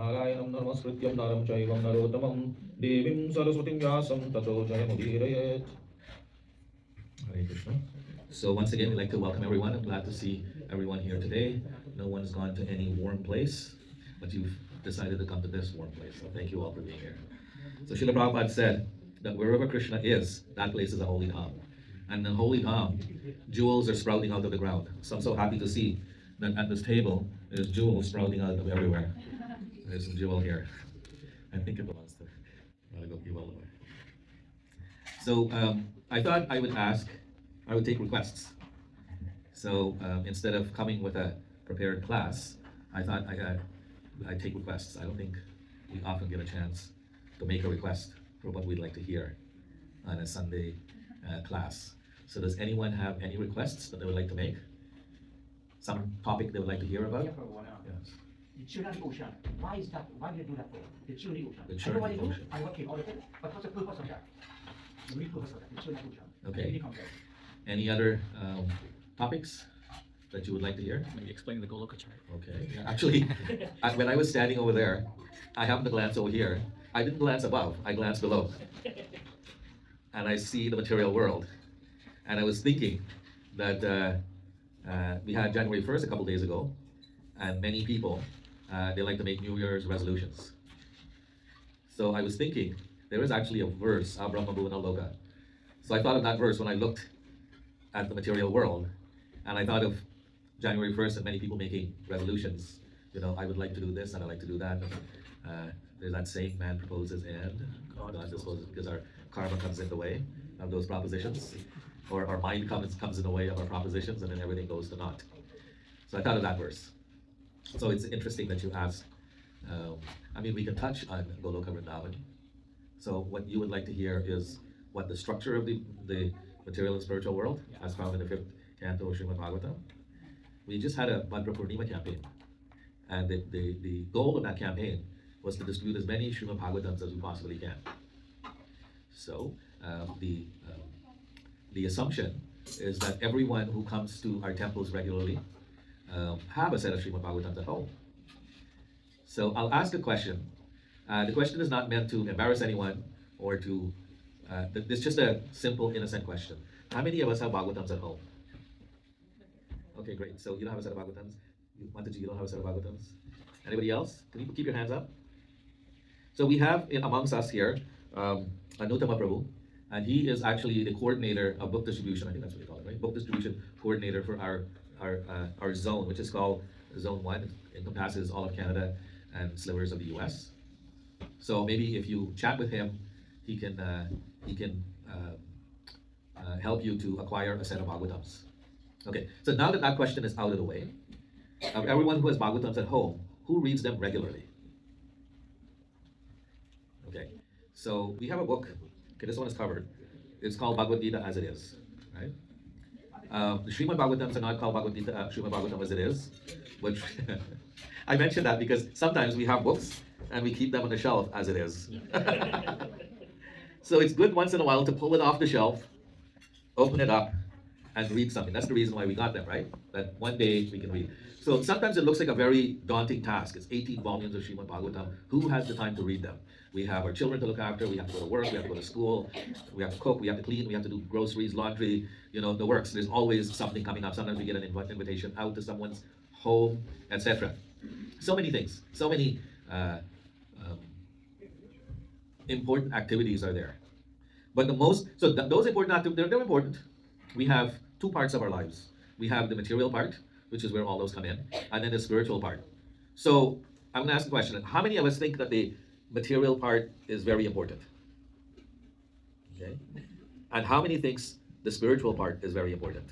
Narayanam namaskrityam naram chaivam narottamam devim saraswatim vyasam tato jayamudirayet. Hare Krishna. So once again, we'd like to welcome everyone. I'm glad to see everyone here today. No one's gone to any warm place, but you've decided to come to this warm place. So thank you all for being here. So Srila Prabhupada said that wherever Krishna is, that place is a holy dham. And in the holy dham, jewels are sprouting out of the ground. So I'm so happy to see that at this table, there's jewels sprouting out of everywhere. There's a jewel here. I think it belongs to Goloka. So I thought I would take requests. So instead of coming with a prepared class, I thought I'd take requests. I don't think we often get a chance to make a request for what we'd like to hear on a Sunday class. So does anyone have any requests that they would like to make? Some topic they would like to hear about? Yes. The churning ocean. Why is that? Why do you do that for? The churning ocean. The churning I know what ocean. I work in all of it, but what's the purpose of that? The real purpose of that, the churning ocean. Okay. Any other topics that you would like to hear? Maybe explain the Goloka chart. Okay. Actually, when I was standing over there, I happened to glance over here. I didn't glance above, I glanced below. And I see the material world. And I was thinking that we had January 1st a couple days ago, and many people, they like to make New Year's resolutions. So I was thinking, there is actually a verse, Brahma Bhuvana Loka. So I thought of that verse when I looked at the material world, and I thought of January 1st and many people making resolutions. You know, I would like to do this and I'd like to do that. There's that saying, man proposes and God disposes, because our karma comes in the way of those propositions, or our mind comes in the way of our propositions, and then everything goes to naught. So I thought of that verse. So it's interesting that you asked. I mean, we can touch on Goloka Vrindavan. So what you would like to hear is what the structure of the material and spiritual world, as found in the 5th canto of Srimad Bhagavatam. We just had a Bhadra Purnima campaign, and the goal of that campaign was to distribute as many Srimad Bhagavatams as we possibly can. So the assumption is that everyone who comes to our temples regularly have a set of Srimad Bhagavatams at home. So I'll ask a question. The question is not meant to embarrass anyone or to, it's just a simple, innocent question. How many of us have Bhagavatams at home? Okay, great. So you don't have a set of Bhagavatams? You don't have a set of Bhagavatams? Anybody else? Can you keep your hands up? So we have amongst us here, Anutama Prabhu, and he is actually the coordinator of book distribution. I think that's what they call it, right? Book distribution coordinator for our zone, which is called Zone 1. It encompasses all of Canada and slivers of the US. So maybe if you chat with him, he can help you to acquire a set of Bhagavatams. Okay, so now that that question is out of the way, everyone who has Bhagavatams at home, who reads them regularly? Okay, so we have a book. Okay, this one is covered. It's called Bhagavad Gita as it is, right? The Srimad Bhagavatams are not called Bhagavad Gita, Srimad Bhagavatam as it is, which I mentioned that because sometimes we have books and we keep them on the shelf as it is. So it's good once in a while to pull it off the shelf, open it up, and read something. That's the reason why we got them, right? That one day we can read. So sometimes it looks like a very daunting task. It's 18 volumes of Srimad Bhagavatam. Who has the time to read them? We have our children to look after, we have to go to work, we have to go to school, we have to cook, we have to clean, we have to do groceries, laundry, you know, the works. There's always something coming up. Sometimes we get an invitation out to someone's home, etc. So many things, so many important activities are there. But those important activities, they're important. We have two parts of our lives. We have the material part, which is where all those come in, and then the spiritual part. So I'm going to ask the question, how many of us think that the material part is very important? Okay. And how many thinks the spiritual part is very important?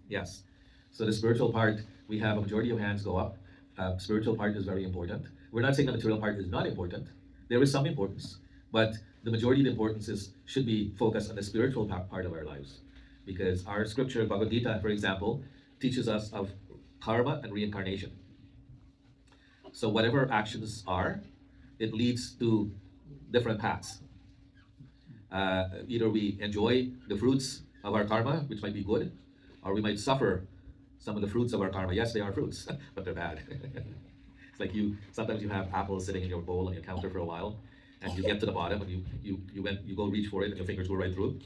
Yes. So the spiritual part, we have a majority of hands go up. Spiritual part is very important. We're not saying the material part is not important. There is some importance, but the majority of the importance should be focused on the spiritual part of our lives. Because our scripture, Bhagavad Gita, for example, teaches us of karma and reincarnation. So whatever actions are, it leads to different paths. Either we enjoy the fruits of our karma, which might be good, or we might suffer some of the fruits of our karma. Yes, they are fruits, but they're bad. It's like sometimes you have apples sitting in your bowl on your counter for a while, and you get to the bottom and you go reach for it and your fingers go right through.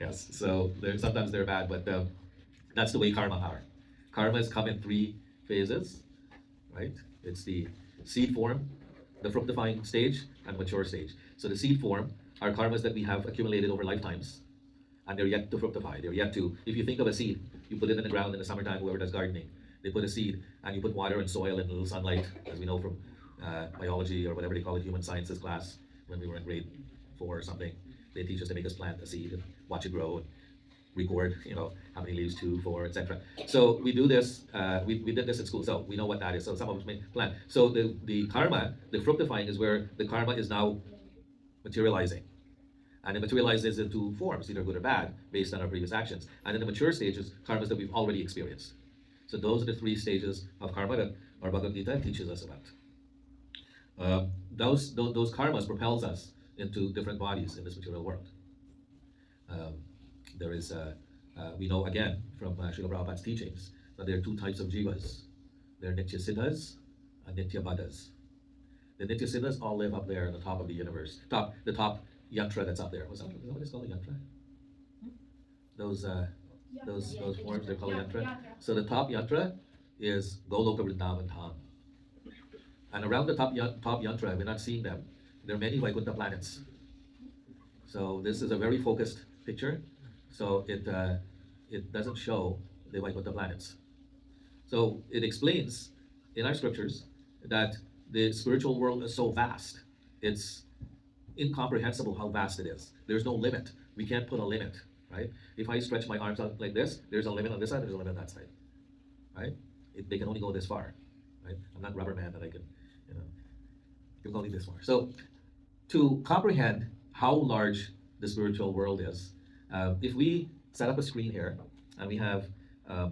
Yes, so sometimes they're bad, but that's the way karma are. Karma has come in three phases, right? It's the seed form, the fructifying stage, and mature stage. So the seed form are karmas that we have accumulated over lifetimes, and they're yet to fructify. They're yet to, if you think of a seed, you put it in the ground in the summertime, whoever does gardening, they put a seed, and you put water and soil and a little sunlight, as we know from biology or whatever they call it, human sciences class, when we were in grade 4 or something. They teach us to make us plant a seed and watch it grow and record, how many leaves, 2, 4, etc. So we do this, we did this in school, so we know what that is. So some of us may plant. So the karma, the fructifying is where the karma is now materializing. And it materializes into forms, either good or bad, based on our previous actions. And in the mature stages, karmas that we've already experienced. So those are the 3 stages of karma that our Bhagavad Gita teaches us about. Those karmas propels us into different bodies in this material world. There is, we know again from Srila Prabhupada's teachings that there are 2 types of jivas. There are Nitya Siddhas and Nitya Baddhas. The Nitya Siddhas all live up there at the top of the universe, the top yantra that's up there. Is that what it's called, a yantra? Those forms, they're called yantra. So the top yantra is Goloka Vrindavan Dham. And around the top yantra, we're not seeing them. There are many Vaikuntha planets. So this is a very focused picture. So it doesn't show the Vaikuntha planets. So it explains in our scriptures that the spiritual world is so vast. It's incomprehensible how vast it is. There's no limit. We can't put a limit, right? If I stretch my arms out like this, there's a limit on this side, there's a limit on that side, right? They can only go this far, right? I'm not Rubber Man that I can, can only this far. So to comprehend how large the spiritual world is, if we set up a screen here, and we have a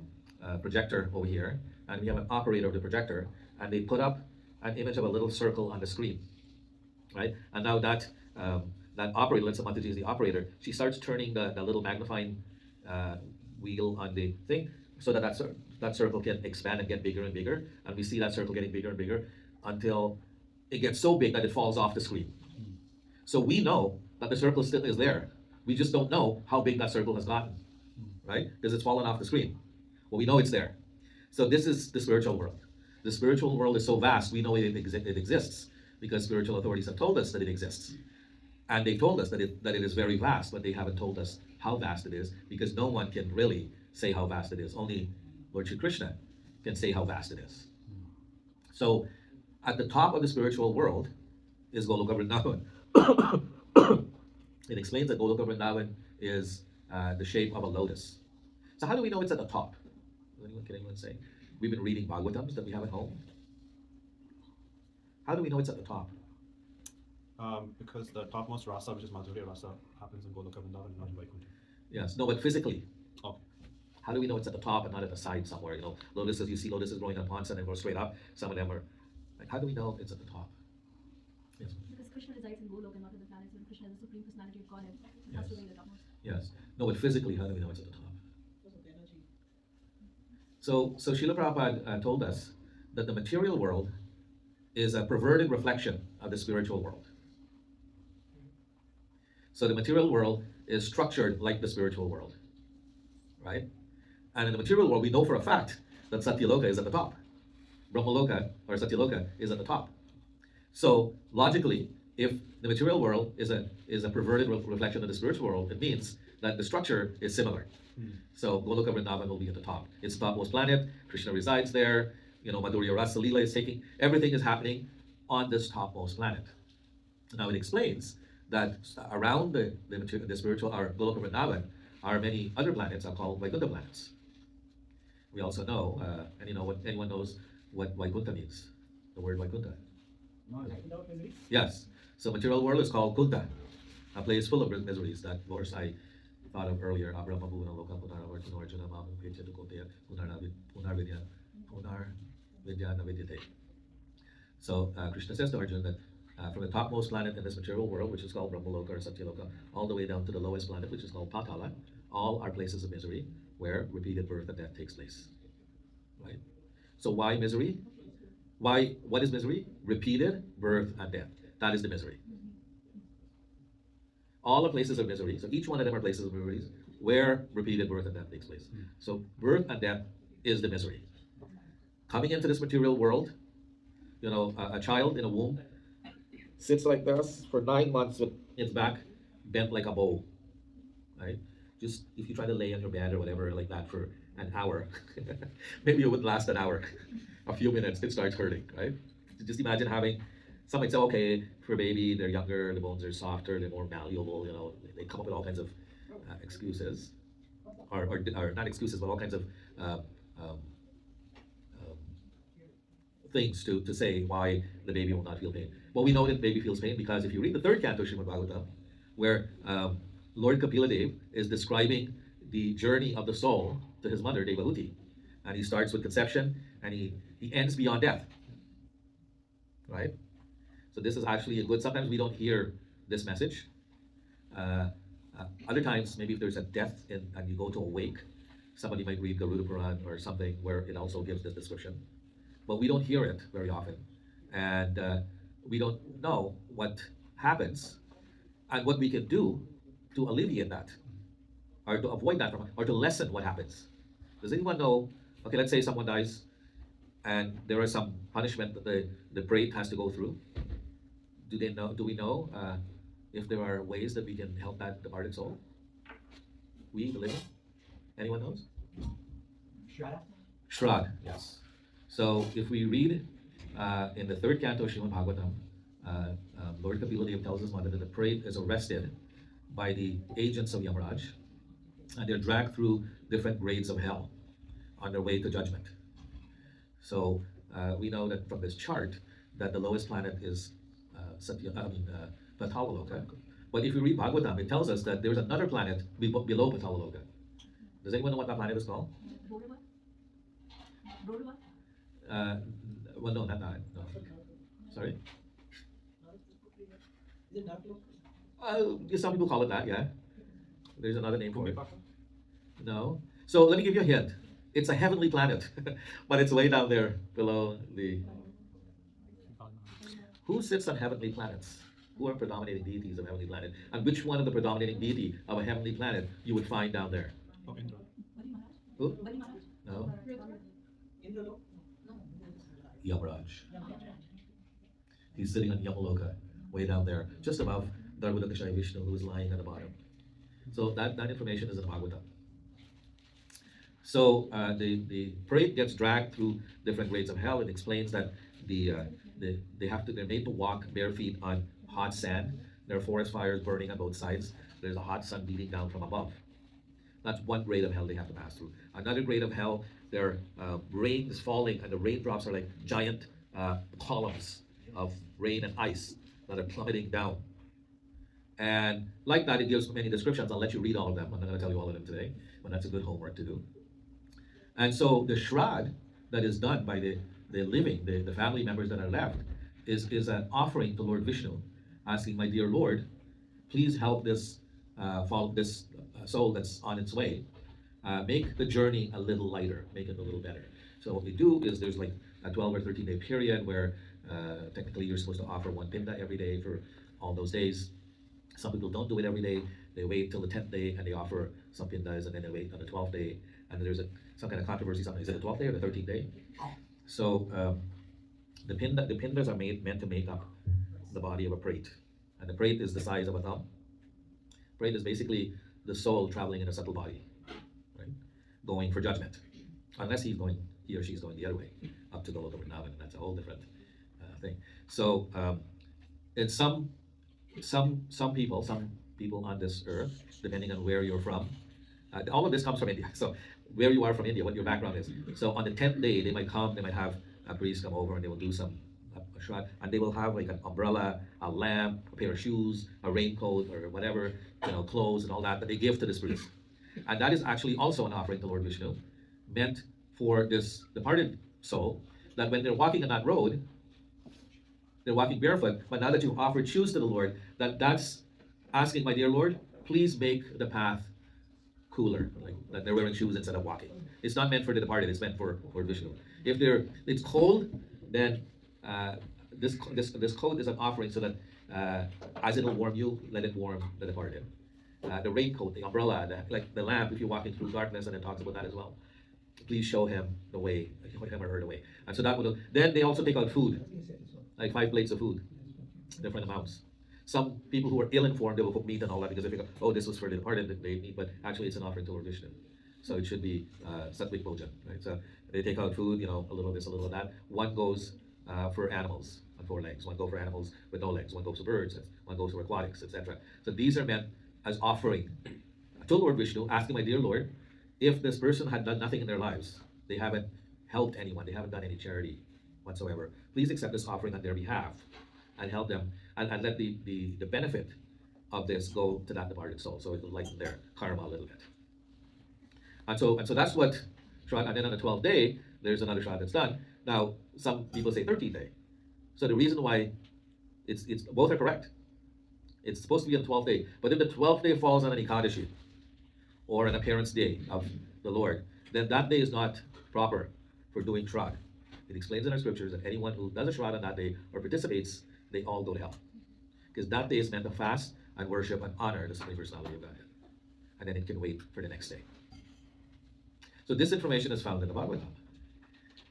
projector over here, and we have an operator of the projector, and they put up an image of a little circle on the screen, right? And now that operator, let's say Mataji is the operator, she starts turning the little magnifying wheel on the thing so that circle can expand and get bigger and bigger, and we see that circle getting bigger and bigger until it gets so big that it falls off the screen. So we know that the circle still is there. We just don't know how big that circle has gotten, right? Because it's fallen off the screen. Well, we know it's there. So this is the spiritual world. The spiritual world is so vast, we know it exists because spiritual authorities have told us that it exists. And they've told us that it is very vast, but they haven't told us how vast it is because no one can really say how vast it is. Only Lord Shri Krishna can say how vast it is. So at the top of the spiritual world is Goloka Vrindavan. It explains that Goloka Vrindavan is the shape of a lotus. So how do we know it's at the top? Can anyone say? We've been reading Bhagavatams that we have at home. How do we know it's at the top? Because the topmost rasa, which is Madhurya rasa, happens in Goloka Vrindavan and not in Vaikuntha. Yes, no, but physically. Oh. How do we know it's at the top and not at the side somewhere? Lotuses, you see lotuses growing on ponds and they go straight up. Some of them are, like, how do we know it's at the top? Yes. Because Krishna resides in Goloka, not in the planets. When Krishna is the supreme personality of Godhead, it has to be the topmost. Yes. No, but physically, how do we know it's at the top? So Srila Prabhupada told us that the material world is a perverted reflection of the spiritual world. So the material world is structured like the spiritual world, right? And in the material world, we know for a fact that Satyaloka is at the top. Brahmaloka or Satyaloka is at the top. So logically, if the material world is a perverted reflection of the spiritual world, it means that the structure is similar. So Goloka Vrindavan will be at the top. It's the topmost planet. Krishna resides there. Madhurya Rasa Leela is everything is happening on this topmost planet. Now it explains that around the spiritual or Goloka Vrindavan are many other planets are called Vaikuntha planets. We also know, anyone knows what Vaikuntha means? The word Vaikuntha. Yes. So material world is called Kunta, a place full of miseries. That verse I thought of earlier. So Krishna says to Arjuna that from the topmost planet in this material world, which is called Brahmaloka or Satyaloka, all the way down to the lowest planet, which is called Patala, all are places of misery where repeated birth and death takes place. Right? So why misery? Why? What is misery? Repeated birth and death. That is the misery. All are places of misery. So each one of them are places of misery where repeated birth and death takes place. So birth and death is the misery. Coming into this material world, a child in a womb sits like this for 9 months with its back bent like a bow, right? Just if you try to lay on your bed or whatever like that for an hour, maybe it wouldn't last an hour. A few minutes, it starts hurting, right? Just imagine having, some might say, okay, for a baby, they're younger, the bones are softer, they're more malleable, they come up with all kinds of excuses, or not excuses, but all kinds of um, um, things to say why the baby will not feel pain. Well, we know that the baby feels pain because if you read the third canto of Srimad Bhagavatam, where Lord Kapila is describing the journey of the soul to his mother, Devahuti, and he starts with conception and he ends beyond death, right? So this is actually a good, sometimes we don't hear this message. Other times, maybe if there's a death and you go to a wake, somebody might read Garuda Puran or something where it also gives this description. But we don't hear it very often. And we don't know what happens and what we can do to alleviate that, or to avoid that, or to lessen what happens. Does anyone know, okay, let's say someone dies and there is some punishment that the prate has to go through. Do we know if there are ways that we can help that departed soul? We, the living? Anyone knows? Shraddha? Shraddha, yes. So if we read in the third canto of Srimad Bhagavatam, Lord Kapila tells his mother that the prate is arrested by the agents of Yamaraj, and they're dragged through different grades of hell on their way to judgment. So we know that from this chart that the lowest planet is Pathalaloka. But if we read Bhagavatam, it tells us that there's another planet below Pathalaloka. Does anyone know what that planet is called? Well, no, not that. No. Sorry? Some people call it that, yeah. There's another name for it. No. So let me give you a hint. It's a heavenly planet, but it's way down there below the... Who sits on heavenly planets? Who are predominating deities of heavenly planet? And which one of the predominating deity of a heavenly planet you would find down there? Oh, Indra. Who? No. Yamaraj. He's sitting on Yamaloka, way down there, just above Dharmadakashaya Vishnu, who is lying at the bottom. So that information is in Bhagavatam. So the prate gets dragged through different grades of hell. It explains that they're made to walk bare feet on hot sand. There are forest fires burning on both sides. There's a hot sun beating down from above. That's one grade of hell they have to pass through. Another grade of hell, there rain is falling, and the raindrops are like giant columns of rain and ice that are plummeting down. And like that, it gives many descriptions. I'll let you read all of them. I'm not going to tell you all of them today, but that's a good homework to do. And so the shroud that is done by the living, the family members that are left, is an offering to Lord Vishnu, asking, my dear Lord, please help this soul that's on its way, make the journey a little lighter, make it a little better. So what we do is there's like a 12 or 13 day period where technically you're supposed to offer one pinda every day for all those days. Some people don't do it every day. They wait till the 10th day and they offer some pindas, and then they wait on the 12th day. And there's some kind of controversy. Is it the 12th day or the 13th day? So the pindas are meant to make up the body of a prate. And the prate is the size of a thumb. Prate is basically the soul traveling in a subtle body, right? Going for judgment. Unless he or she's going the other way, up to Goloka, and that's a whole different thing. So in some people on this earth, depending on where you're from, all of this comes from India. So where you are from India, what your background is. So on the 10th day, they might have a priest come over and they will do some shroud, and they will have like an umbrella, a lamp, a pair of shoes, a raincoat, or whatever, clothes and all that they give to this priest. And that is actually also an offering to Lord Vishnu, meant for this departed soul, that when they're walking on that road, they're walking barefoot, but now that you've offered shoes to the Lord, that's asking, my dear Lord, please make the path cooler, like that they're wearing shoes instead of walking. It's not meant for the departed, it's meant for Lord Vishnu. If it's cold, then this coat is an offering so that as it'll warm you, let it warm the departed. The raincoat, the umbrella, like the lamp, if you're walking through darkness, and it talks about that as well. Please show him the way, him or her the way. And so that would, then they also take out food, like 5 plates of food, different amounts. Some people who are ill-informed, they will put meat and all that because they think, oh, this was for the departed that they eat, but actually it's an offering to Lord Vishnu. So it should be sattvic bhojan, right? So they take out food, a little of this, a little of that. One goes for animals on 4 legs. One goes for animals with no legs. One goes for birds. One goes for aquatics, etc. So these are meant as offering to Lord Vishnu, asking, my dear Lord, if this person had done nothing in their lives, they haven't helped anyone, they haven't done any charity whatsoever, please accept this offering on their behalf and help them, and let the benefit of this go to that departed soul, so it will lighten their karma a little bit. And so that's what Shraddha, and then on the 12th day, there's another Shraddha that's done. Now, some people say 13th day. So the reason why it's both are correct. It's supposed to be on the 12th day, but if the 12th day falls on an Ekadashi, or an appearance day of the Lord, then that day is not proper for doing Shraddha. It explains in our scriptures that anyone who does a Shraddha on that day or participates, they all go to hell. Because that day is meant to fast and worship and honor the Supreme Personality of Godhead. And then it can wait for the next day. So this information is found in the Bhagavatam.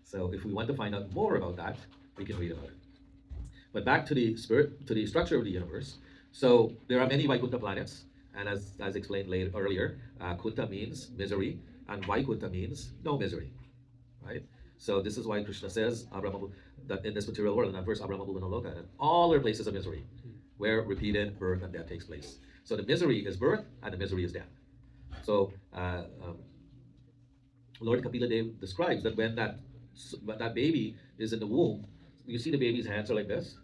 So if we want to find out more about that, we can read about it. But back to the structure of the universe. So there are many Vaikuntha planets, and as explained earlier, Kunta means misery, and Vaikuntha means no misery, right? So this is why Krishna says that in this material world, in that verse, Abramabhuvanaloka, and all are places of misery, where repeated birth and death takes place. So the misery is birth, and the misery is death. So Lord Kapila Dev describes that when that baby is in the womb, you see the baby's hands are like this.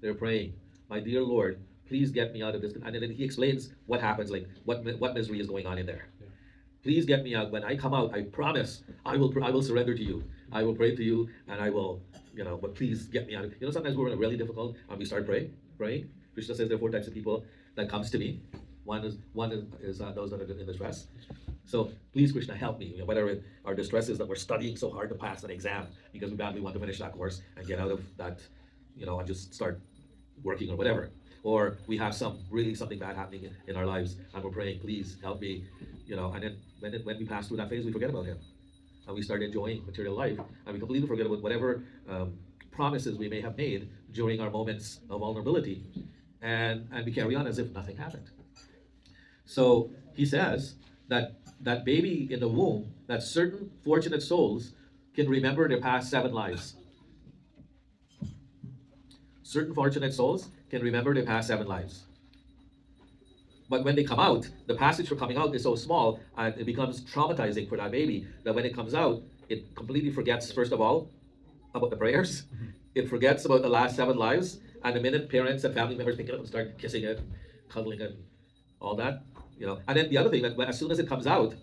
They're praying, my dear Lord, please get me out of this. And then he explains what happens, like what misery is going on in there. Yeah. Please get me out. When I come out, I promise I will surrender to you. I will pray to you, and I will, but please get me out. Sometimes we're in a really difficult, and we start praying. Krishna says there are 4 types of people that comes to me. One is those that are in distress. So please, Krishna, help me. Whether our distress is that we're studying so hard to pass an exam because we badly want to finish that course and get out of that, and just start working or whatever. Or we have something bad happening in our lives, and we're praying, please help me, and then when we pass through that phase, we forget about him. And we start enjoying material life, and we completely forget about whatever promises we may have made during our moments of vulnerability, and we carry on as if nothing happened. So he says that baby in the womb, that certain fortunate souls can remember their past 7 lives. Certain fortunate souls can remember their past 7 lives. But when they come out, the passage for coming out is so small, and it becomes traumatizing for that baby that when it comes out, it completely forgets, first of all, about the prayers. Mm-hmm. It forgets about the last 7 lives, and the minute parents and family members pick it up and start kissing it, cuddling it, all that, And then the other thing, that as soon as it comes out,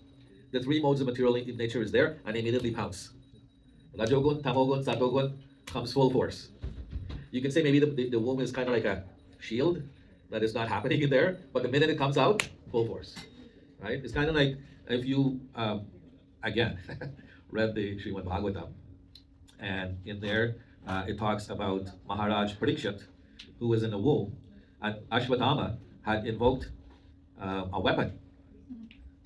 the 3 modes of material nature is there, and they immediately pounce. Rajogun, Tamogun, Satogun comes full force. You can say maybe the womb is kind of like a shield that is not happening in there, but the minute it comes out, full force, right? It's kind of like if you, again, read the Srimad Bhagavatam, and in there it talks about Maharaj Parikshit, who was in the womb, and Ashwatthama had invoked a weapon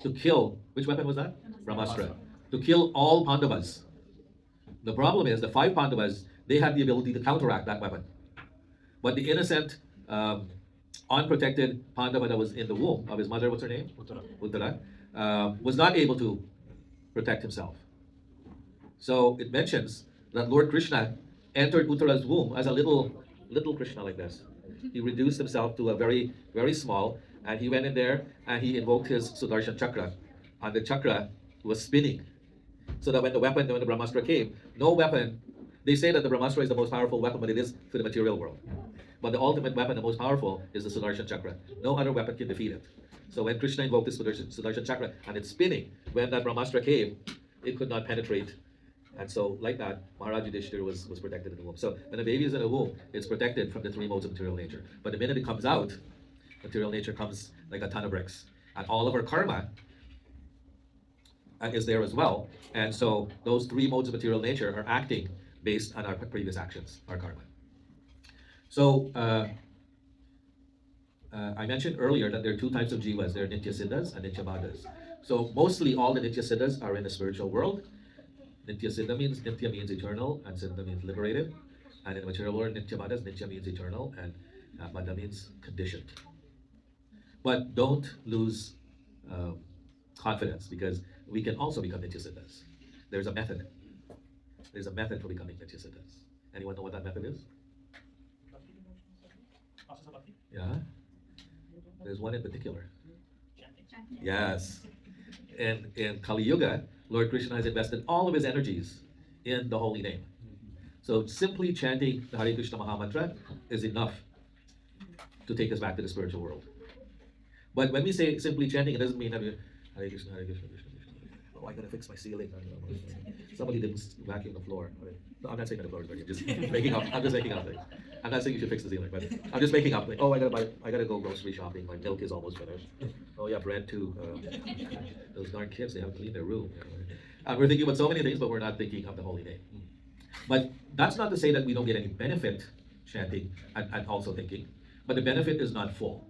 to kill, which weapon was that? Brahmastra. To kill all Pandavas. The problem is the 5 Pandavas, they had the ability to counteract that weapon. But the innocent, unprotected Pandava that was in the womb of his mother, what's her name? Uttara, was not able to protect himself. So it mentions that Lord Krishna entered Uttara's womb as a little Krishna like this. He reduced himself to a very, very small, and he went in there and he invoked his Sudarshan Chakra. And the chakra was spinning. So that when the Brahmastra came, no weapon, they say that the Brahmastra is the most powerful weapon, but it is for the material world. But the ultimate weapon, the most powerful, is the Sudarshan Chakra. No other weapon can defeat it. So when Krishna invoked this Sudarshan Chakra, and it's spinning, when that Brahmastra came, it could not penetrate. And so, like that, Maharaj Yudhishthira was protected in the womb. So when a baby is in a womb, it's protected from the 3 modes of material nature. But the minute it comes out, material nature comes like a ton of bricks. And all of our karma is there as well. And so those 3 modes of material nature are acting based on our previous actions, our karma. So I mentioned earlier that there are two types of jivas. There are nitya siddhas and nitya baddhas. So mostly all the nitya siddhas are in the spiritual world. Nitya means eternal, and siddha means liberated. And in the material world, nitya means eternal, and baddha means conditioned. But don't lose confidence, because we can also become nitya siddhas. There's a method. There's a method for becoming nitya siddhas. Anyone know what that method is? Process of Bhakti? Yeah. There's one in particular. Chanting. Yes. In Kali Yuga, Lord Krishna has invested all of his energies in the holy name. So simply chanting the Hare Krishna Mahamantra is enough to take us back to the spiritual world. But when we say simply chanting, it doesn't mean that we Hare Krishna, Hare Krishna, Krishna Krishna. Oh, I gotta fix my ceiling. Somebody didn't vacuum the floor. No, I'm not saying that the floor is dirty. I'm just making up. I'm just making up things. I'm not saying you should fix the ceiling, but I'm just making up. Like, oh, I gotta go grocery shopping. My milk is almost finished. Oh yeah, bread too. Those darn kids, they haven't cleaned their room. We're thinking about so many things, but we're not thinking of the holy name. But that's not to say that we don't get any benefit chanting and also thinking, but the benefit is not full.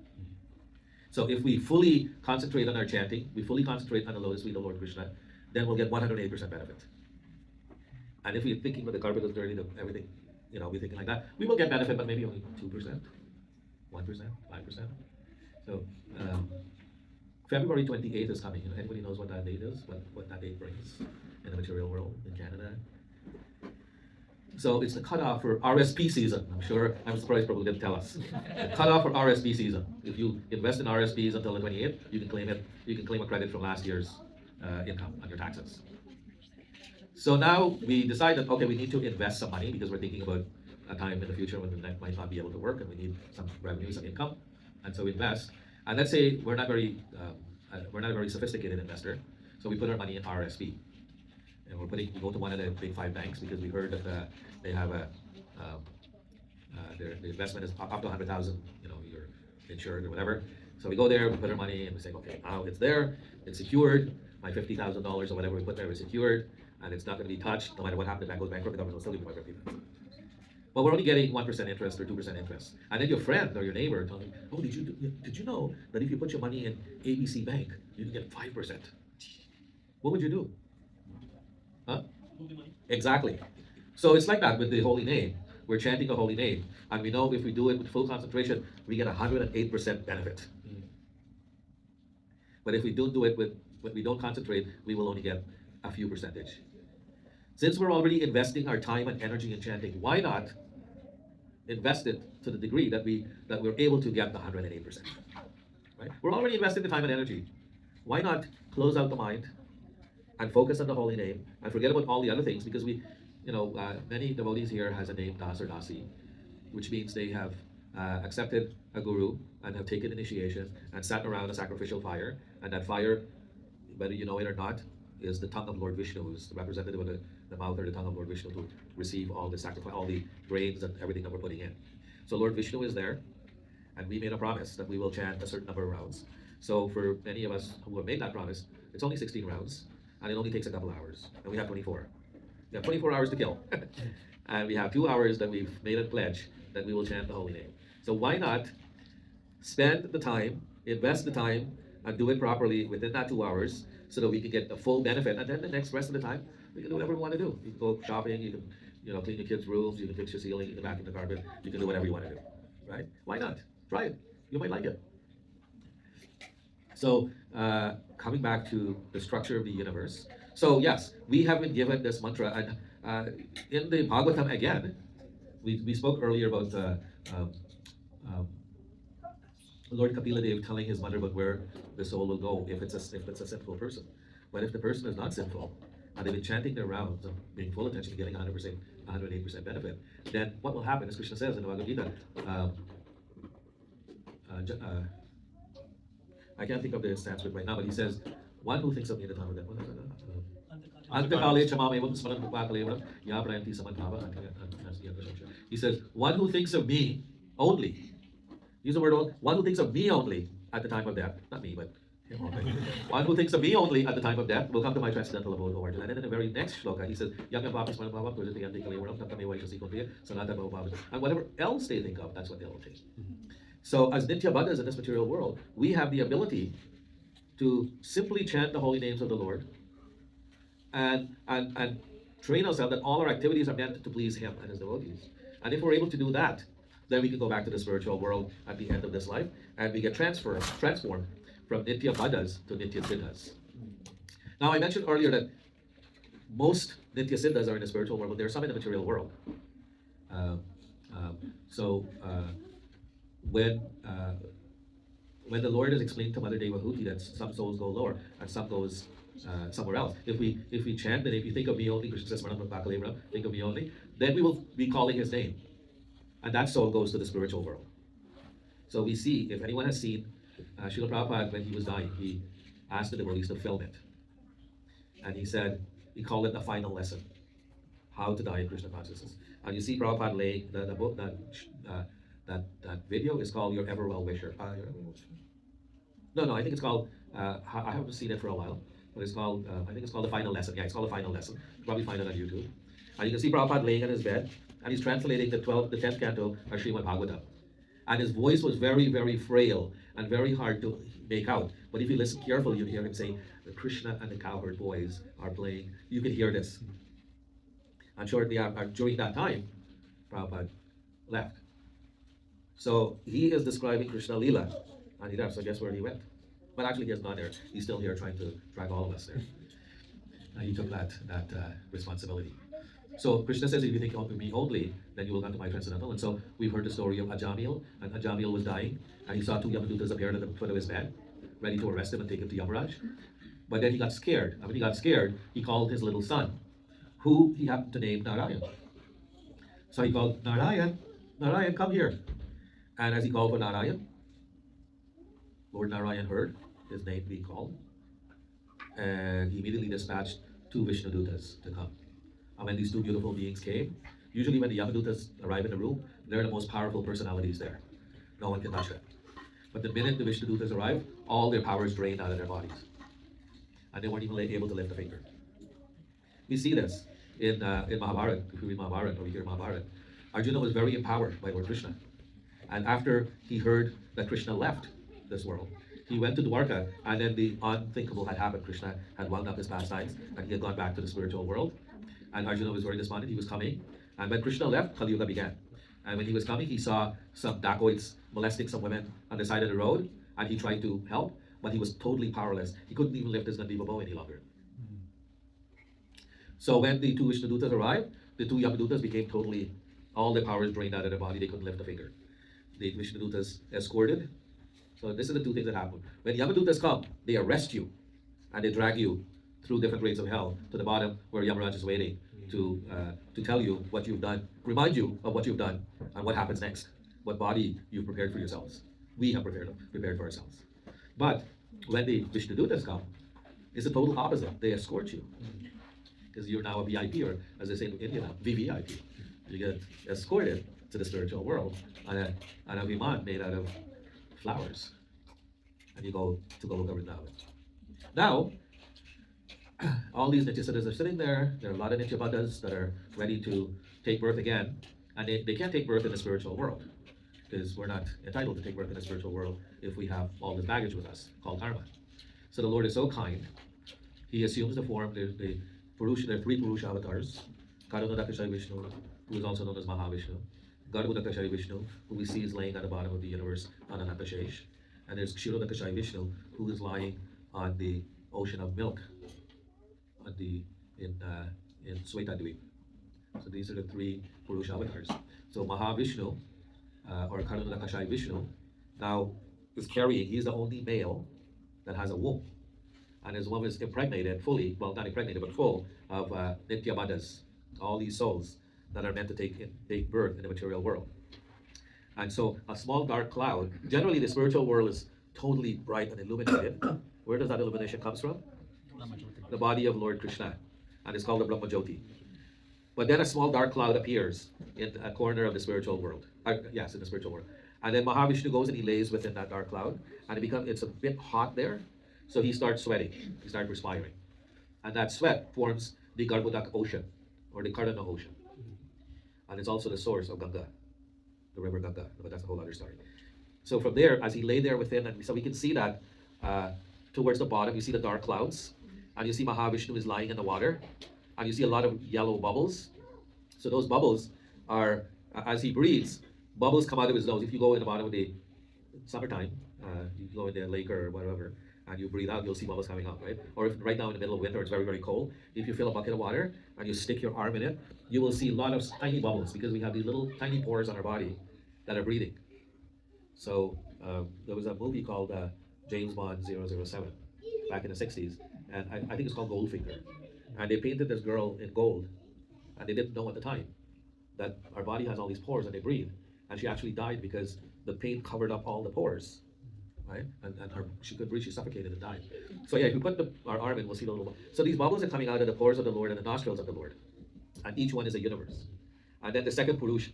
So if we fully concentrate on our chanting, we fully concentrate on the lotus feet of Lord Krishna, then we'll get 108% benefit. And if we're thinking that the carpet is dirty, everything, we're thinking like that, we will get benefit, but maybe only 2%, 1%, 5%. So February 28th is coming. Anybody knows what that date is? What that date brings in the material world in Canada? So it's the cutoff for RSP season. I'm surprised Prabhu didn't tell us. The cutoff for RSP season. If you invest in RSPs until the 28th, you can claim it. You can claim a credit from last year's income on your taxes. So now we decided, okay, we need to invest some money because we're thinking about a time in the future when we might not be able to work and we need some revenue, some income, and so we invest. And let's say we're not a very sophisticated investor, so we put our money in RSP. And we go to one of the big 5 banks because we heard that they have the investment is up to 100,000. You're insured or whatever. So we go there, we put our money, and we say, okay, now it's there, it's secured. My $50,000 or whatever we put there is secured, and it's not going to be touched. No matter what happens, the bank goes bankrupt, the government will still give me my $50,000. But we're only getting 1% interest or 2% interest. And then your friend or your neighbor tells you, oh, did you know that if you put your money in ABC Bank, you can get 5%? What would you do? Huh? Exactly. So it's like that with the holy name. We're chanting the holy name, and we know if we do it with full concentration, we get 108% benefit. But if we don't do it when we don't concentrate, we will only get a few percentage. Since we're already investing our time and energy in chanting, why not invest it to the degree that we're able to get the 108%? Right? We're already investing the time and energy. Why not close out the mind and focus on the holy name and forget about all the other things? Because many devotees here has a name Das or Dasi, which means they have accepted a guru and have taken initiation and sat around a sacrificial fire, and that fire, whether you know it or not, is the tongue of Lord Vishnu, who's the representative of the mouth or the tongue of Lord Vishnu to receive all the sacrifice, all the grains and everything that we're putting in. So Lord Vishnu is there, and we made a promise that we will chant a certain number of rounds. So for many of us who have made that promise, it's only 16 rounds, and it only takes a couple hours, and we have 24. We have 24 hours to kill, and we have 2 hours that we've made a pledge that we will chant the holy name. So why not spend the time, invest the time, and do it properly within that 2 hours, so that we can get the full benefit, and then the rest of the time we can do whatever we want to do. You can go shopping, you can clean your kids' rooms, you can fix your ceiling, you can vacuum the carpet, you can do whatever you want to do, right? Why not? Try it. You might like it. So coming back to the structure of the universe. So yes, we have been given this mantra, and in the Bhagavatam again, we spoke earlier about Lord Kapila Dev telling his mother about where the soul will go if it's a sinful person. But if the person is not sinful, and they've been chanting their rounds and being full attention to getting 108% benefit, then what will happen, as Krishna says in the Bhagavad Gita, I can't think of the Sanskrit right now, but he says, one who thinks of me at the time of death. He says, one who thinks of me only. Use the word one who thinks of me only at the time of death. Not me, but One who thinks of me only at the time of death will come to my transcendental abode, O Arjuna. And then in the very next shloka, he says, and whatever else they think of, that's what they'll take. So as Nitya Buddhas in this material world, we have the ability to simply chant the holy names of the Lord and train ourselves that all our activities are meant to please Him and His devotees. And if we're able to do that, then we can go back to the spiritual world at the end of this life, and we get transformed from Nitya Buddhas to Nitya Siddhas. Now, I mentioned earlier that most Nitya Siddhas are in the spiritual world, but there are some in the material world. When the Lord has explained to Mother Devahuti that some souls go lower and some goes somewhere else. If we chant that if you think of me only, Krishna says, think of me only, then we will be calling His name. And that soul goes to the spiritual world. So we see, if anyone has seen Srila Prabhupada when he was dying, he asked the devotees to film it. And he called it the final lesson, how to die in Krishna consciousness. And you see Prabhupada laying the book, that video is called Your Ever Well Wisher. No, I think it's called, I haven't seen it for a while, but it's called, I think it's called The Final Lesson. Yeah, it's called The Final Lesson. You probably find it on YouTube. And you can see Prabhupada laying on his bed, and he's translating the 10th canto of Srimad Bhagavatam. And his voice was very, very frail and very hard to make out. But if you listen carefully, you hear him saying, the Krishna and the cowherd boys are playing. You can hear this. And shortly after, during that time, Prabhupada left. So he is describing Krishna Lila, and he left, so guess where he went? But actually he is not there. He's still here trying to drag all of us there. He took that responsibility. So Krishna says, if you think of me only, then you will come to my transcendental. And so we've heard the story of Ajamil, and Ajamil was dying, and he saw two Yamadutas appear at the foot of his bed, ready to arrest him and take him to Yamaraj. But then he got scared, and when he got scared, he called his little son, who he happened to name Narayan. So he called, Narayan, come here. And as he called for Narayan, Lord Narayan heard his name being called, and he immediately dispatched two Vishnudutas to come. And when these two beautiful beings came, usually when the Yamadutas arrive in the room, they're the most powerful personalities there. No one can touch them. But the minute the Vishnudutas arrive, all their power is drained out of their bodies. And they weren't even able to lift a finger. We see this in Mahabharata. If you read Mahabharata or you hear Mahabharata, Arjuna was very empowered by Lord Krishna. And after he heard that Krishna left this world, he went to Dwarka, and then the unthinkable had happened. Krishna had wound up his pastimes, and he had gone back to the spiritual world. And Arjuna was very despondent. He was coming. And when Krishna left, Kali Yuga began. And when he was coming, he saw some dacoits molesting some women on the side of the road, and he tried to help, but he was totally powerless. He couldn't even lift his Gandiva bow any longer. So when the two Vishnudutas arrived, the two Yamadutas became totally, all their powers drained out of their body. They couldn't lift a finger. The Vishnudutas escorted. So this is the two things that happen. When Yamadutas come, they arrest you, and they drag you through different grades of hell to the bottom where Yamaraj is waiting to tell you what you've done, remind you of what you've done and what happens next, what body you've prepared for yourselves. We have prepared for ourselves. But when the Vishnudutas come, it's the total opposite. They escort you because you're now a VIP, or as they say in India now, VVIP. You get escorted to the spiritual world on a viman made out of flowers, and you go to Goloka Vrindavan. Now, all these Nityasiddhas are sitting there. There are a lot of Nitya Buddhas that are ready to take birth again, and they can't take birth in the spiritual world because we're not entitled to take birth in the spiritual world if we have all this baggage with us called karma. So the Lord is so kind. He assumes the form. There are three Purusha avatars: Karunadakashai Vishnu, who is also known as Mahavishnu; Garbhudakashai Vishnu, who we see is laying at the bottom of the universe on an Anantashesh; and there's Kshirodakashai Vishnu, who is lying on the ocean of milk in Swetadweep. So these are the three Purusha avatars. So Mahavishnu, or Karunadakashai Vishnu, now is carrying, he's the only male that has a womb. And his womb is impregnated fully, well, not impregnated, but full of Nitya Buddhas, all these souls that are meant to take birth in the material world. And so a small dark cloud, generally the spiritual world is totally bright and illuminated. Where does that illumination comes from? The body of Lord Krishna, and it's called the Brahma Jyoti. But then a small dark cloud appears in a corner of the spiritual world. Yes, in the spiritual world. And then Mahavishnu goes and he lays within that dark cloud, and it's a bit hot there. So he starts sweating, he starts perspiring. And that sweat forms the Garbudak Ocean, or the Cardinal Ocean. And it's also the source of Ganga, the river Ganga, but that's a whole other story. So from there, as he lay there within, and so we can see that towards the bottom, you see the dark clouds, and you see Mahavishnu is lying in the water, and you see a lot of yellow bubbles. So those bubbles are, as he breathes, bubbles come out of his nose. If you go in the bottom of the summertime, you go in the lake or whatever, and you breathe out, you'll see bubbles coming out, right? Or if right now in the middle of winter, it's very, very cold, if you fill a bucket of water and you stick your arm in it, you will see a lot of tiny bubbles because we have these little tiny pores on our body that are breathing. So there was a movie called James Bond 007 back in the 60s, and I think it's called Goldfinger. And they painted this girl in gold, and they didn't know at the time that our body has all these pores and they breathe. And she actually died because the paint covered up all the pores, right? And she couldn't breathe, she suffocated and died. So yeah, if you put our arm in, we'll see the little. So these bubbles are coming out of the pores of the Lord and the nostrils of the Lord. And each one is a universe. And then the second Purush,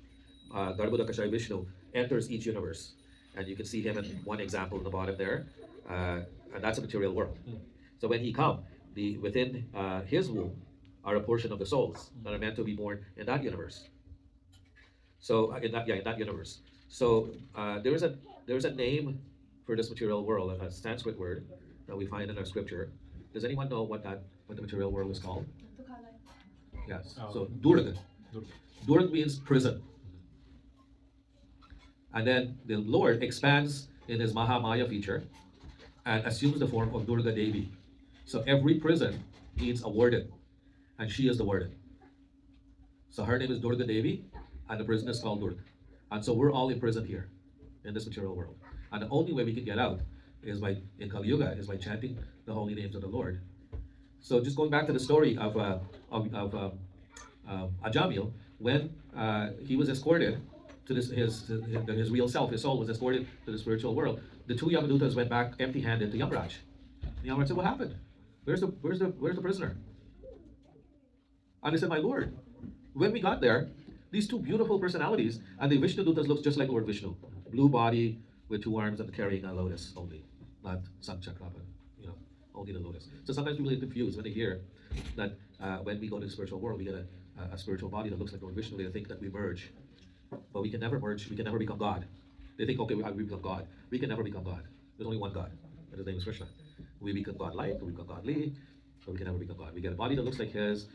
Garbhodakashayi Vishnu, enters each universe. And you can see him in one example in the bottom there. And that's a material world. So when he comes, within his womb are a portion of the souls that are meant to be born in that universe. So in that universe. So there is a name for this material world, a Sanskrit word that we find in our scripture. Does anyone know what the material world is called? Yes. So Durga. Durga means prison. And then the Lord expands in his Mahamaya feature and assumes the form of Durga Devi. So every prison needs a warden, and she is the warden. So her name is Durga Devi, and the prison is called Durga. And so we're all imprisoned here in this material world. And the only way we can get out is in Kali Yuga, is by chanting the holy names of the Lord. So just going back to the story of Ajamil, when he was escorted to his real self, his soul was escorted to the spiritual world, the two Yamadutas went back empty-handed to Yamaraj. And Yamaraj said, "What happened? Where's the prisoner?" And they said, "My Lord, when we got there, these two beautiful personalities, and the Vishnu Dutas looks just like Lord Vishnu, blue body with two arms and carrying a lotus only, not Sanchakra, but only the lotus." So sometimes people get confused when they hear that when we go to the spiritual world, we get a spiritual body that looks like Lord Vishnu. They think that we merge, but we can never merge. We can never become God. They think, okay, we become God. We can never become God. There's only one God, and his name is Krishna. We become God-like, or we become godly, but we can never become God. We get a body that looks like his.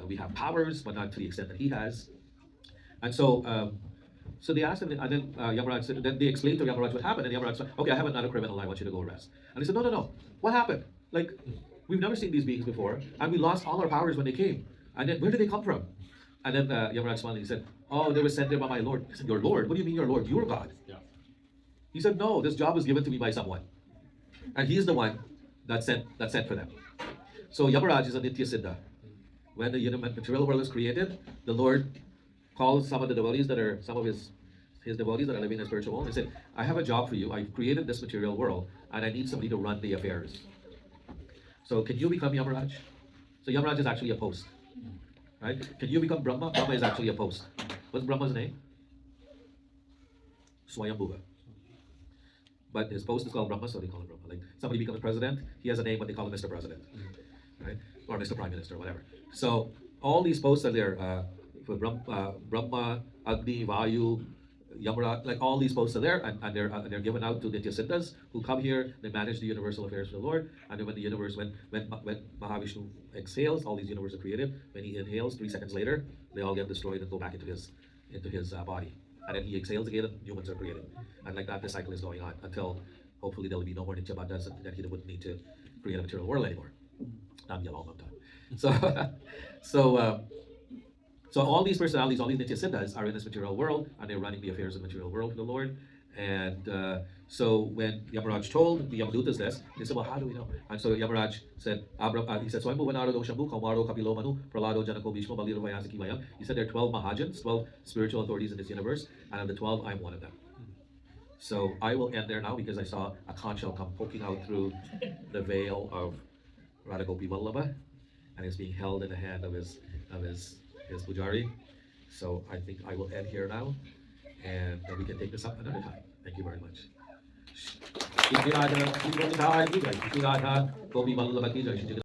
We have powers, but not to the extent that he has. And so they asked him, and then Yamaraj said, then they explained to Yamaraj what happened, and Yamaraj said, "Okay, I have another criminal. I want you to go arrest." And he said, No. What happened? Like, we've never seen these beings before, and we lost all our powers when they came. And then where did they come from? And then Yamaraj smiled and he said, "Oh, they were sent there by my Lord." He said, "Your Lord? What do you mean your Lord? You're God." Yeah. He said, "No, this job was given to me by someone, and he's the one that sent for them." So Yamaraj is a Nitya Siddha. When the material world was created, the Lord calls some of the devotees that are some of his devotees that are living in the spiritual world and said, "I have a job for you. I've created this material world, and I need somebody to run the affairs. So can you become Yamaraj?" So Yamaraj is actually a post, right? Can you become Brahma? Brahma is actually a post. What's Brahma's name? Swayambhuva. But his post is called Brahma, so they call him Brahma. Like somebody becomes president, he has a name, but they call him Mr. President, right? Or Mr. Prime Minister, whatever. So all these posts are there for Brahma, Agni, Vayu, Yamaraj, like all these posts are there, and they're given out to Nitya Siddhas who come here. They manage the universal affairs of the Lord, and then when Mahavishnu exhales, all these universes are created. When he inhales, 3 seconds later, they all get destroyed and go back into his body, and then he exhales again, and humans are created, and like that, the cycle is going on until hopefully there will be no more Nitya Bandhas, and that he wouldn't need to create a material world anymore. Not be a long time. So all these personalities, all these Nitya Siddhas are in this material world, and they're running the affairs of the material world for the Lord. And so when Yamaraj told the Yamadutas this, they said, "Well, how do we know?" And so Yamaraj said, he said, "Swayambhu Narado Shambhu Kaumaro Kapilo Manu Pralado Janako Bhishma Baliro Vayasaki Vayam." He said there are 12 Mahajans, 12 spiritual authorities in this universe, and of the 12, I'm one of them. So I will end there now because I saw a conch shell come poking out through the veil of Radhagopi Vallabha, and it's being held in the hand of his pujari. So I think I will end here now, and we can take this up another time. Thank you very much. Shri Radha, Shri Radha, Shri Radha, Gopi Vallabha ki jai, Shri